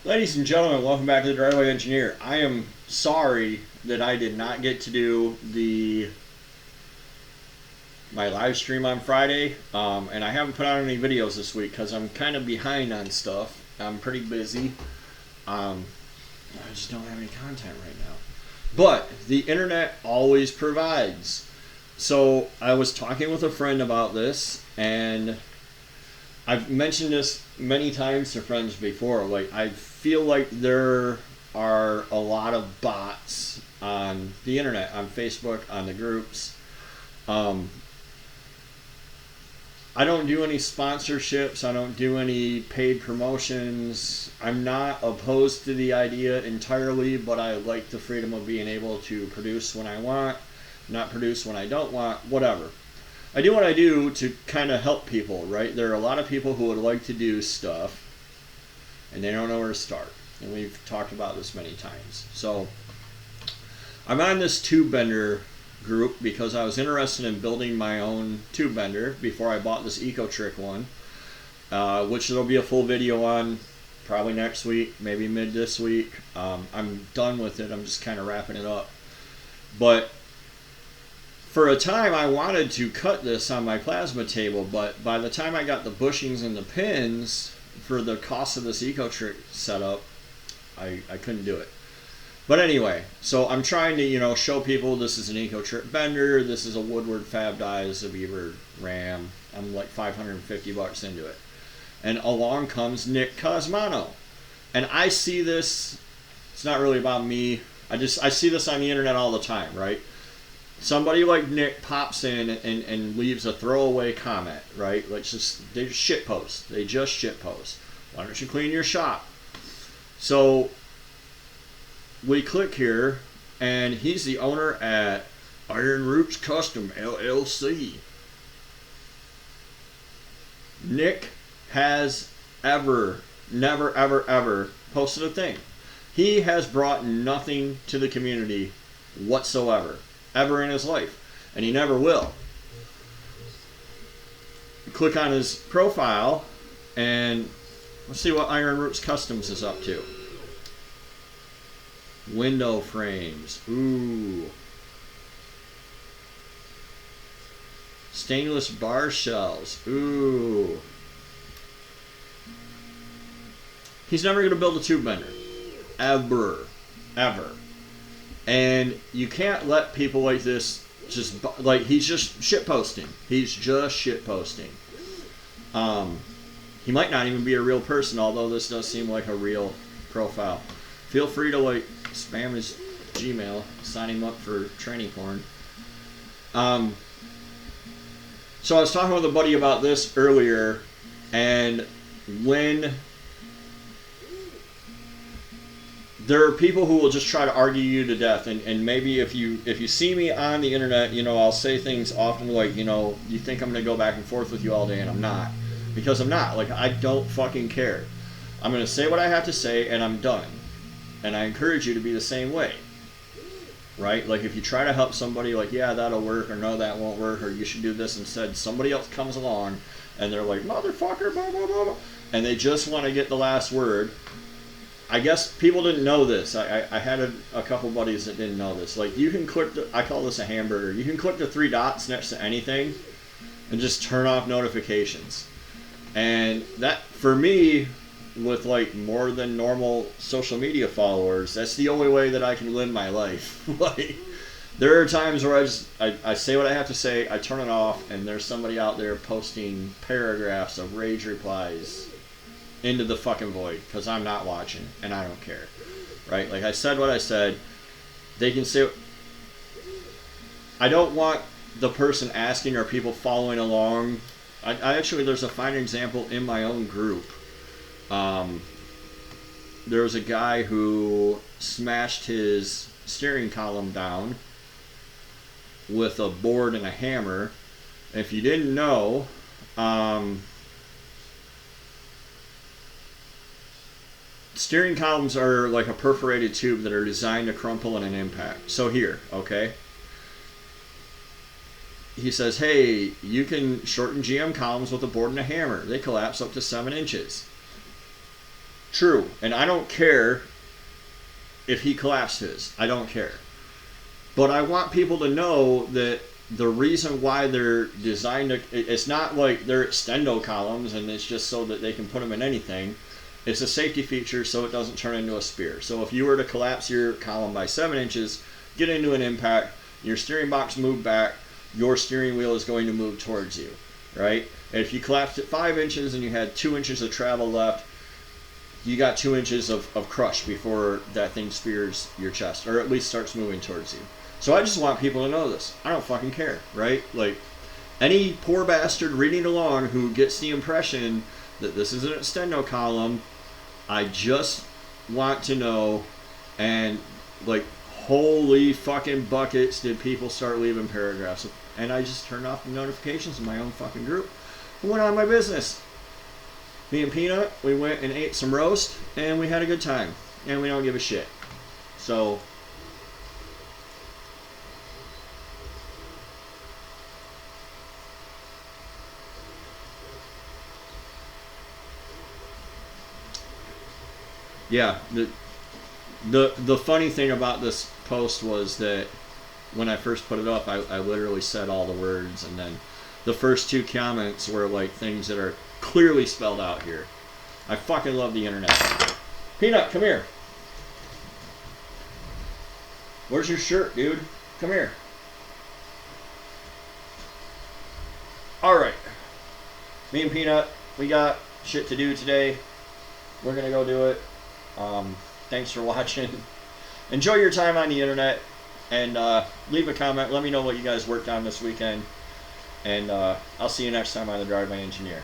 Ladies and gentlemen, welcome back to the Driveway Engineer. I am sorry that I did not get to do my live stream on Friday, and I haven't put out any videos this week because I'm kind of behind on stuff. I'm pretty busy. I just don't have any content right now. But the internet always provides. So I was talking with a friend about this, and I've mentioned this many times to friends before. Like, I feel like there are a lot of bots on the internet, on Facebook, on the groups. I don't do any sponsorships. I don't do any paid promotions. I'm not opposed to the idea entirely, but I like the freedom of being able to produce when I want, not produce when I don't want, whatever. I do what I do to kind of help people, right? There are a lot of people who would like to do stuff and they don't know where to start. And we've talked about this many times. So I'm on this tube bender group because I was interested in building my own tube bender before I bought this Eco-Trick one, which there'll be a full video on probably next week, maybe mid this week. I'm done with it. I'm just kind of wrapping it up. But for a time, I wanted to cut this on my plasma table, but by the time I got the bushings and the pins for the cost of this Eco-Trick setup, I couldn't do it. But anyway, so I'm trying to, show people this is an Eco-Trick bender, this is a Woodward Fab Dies, a Beaver Ram. I'm like $550 into it. And along comes Nick Cosmano. And I see this, it's not really about me, I see this on the internet all the time, right? Somebody like Nick pops in and leaves a throwaway comment, right? Like they just shit post. They just shit post. Why don't you clean your shop? So we click here, and he's the owner at Iron Roots Custom LLC. Nick has never, ever posted a thing. He has brought nothing to the community whatsoever, ever in his life, and he never will. Click on his profile and let's see what Iron Roots Customs is up to. Window frames, ooh. Stainless bar shells, ooh. He's never gonna build a tube bender, ever. And you can't let people like this he's just shit posting. He's just shit posting. He might not even be a real person, although this does seem like a real profile. Feel free to spam his Gmail, sign him up for training porn. So I was talking with a buddy about this earlier, and when there are people who will just try to argue you to death, and maybe if you see me on the internet, I'll say things often like, you think I'm going to go back and forth with you all day, and I'm not. Because I'm not. I don't fucking care. I'm going to say what I have to say, and I'm done. And I encourage you to be the same way. Right? If you try to help somebody, yeah, that'll work, or no, that won't work, or you should do this instead, somebody else comes along, and they're like, motherfucker, blah, blah, blah, blah, and they just want to get the last word. I guess people didn't know this. I had a couple buddies that didn't know this. You can click I call this a hamburger. You can click the three dots next to anything and just turn off notifications. And that, for me, with more than normal social media followers, that's the only way that I can live my life. There are times where I say what I have to say, I turn it off, and there's somebody out there posting paragraphs of rage replies into the fucking void, because I'm not watching, and I don't care. Right? I said what I said. They can say... I don't want the person asking or people following along. I actually, there's a fine example in my own group. There was a guy who smashed his steering column down with a board and a hammer. If you didn't know, steering columns are like a perforated tube that are designed to crumple in an impact. So here, okay? He says, hey, you can shorten GM columns with a board and a hammer. They collapse up to 7 inches. True. And I don't care if he collapsed his. I don't care. But I want people to know that the reason why they're designed to, it's not like they're extendo columns and it's just so that they can put them in anything. It's a safety feature so it doesn't turn into a spear. So if you were to collapse your column by 7 inches, get into an impact, your steering box moved back, your steering wheel is going to move towards you, right? And if you collapsed at 5 inches and you had 2 inches of travel left, you got 2 inches of crush before that thing spears your chest, or at least starts moving towards you. So I just want people to know this. I don't fucking care, right? Like, any poor bastard reading along who gets the impression that this is an extendo column, I just want to know, and like, holy fucking buckets did people start leaving paragraphs. And I just turned off the notifications in my own fucking group and went on my business. Me and Peanut, we went and ate some roast, and we had a good time. And we don't give a shit. So, yeah, the funny thing about this post was that when I first put it up, I literally said all the words, and then the first 2 comments were like things that are clearly spelled out here. I fucking love the internet. Peanut, come here. Where's your shirt, dude? Come here. Alright. Me and Peanut, we got shit to do today. We're gonna go do it. Thanks for watching. Enjoy your time on the internet, and leave a comment. Let me know what you guys worked on this weekend, and I'll see you next time on The Driveway Engineer.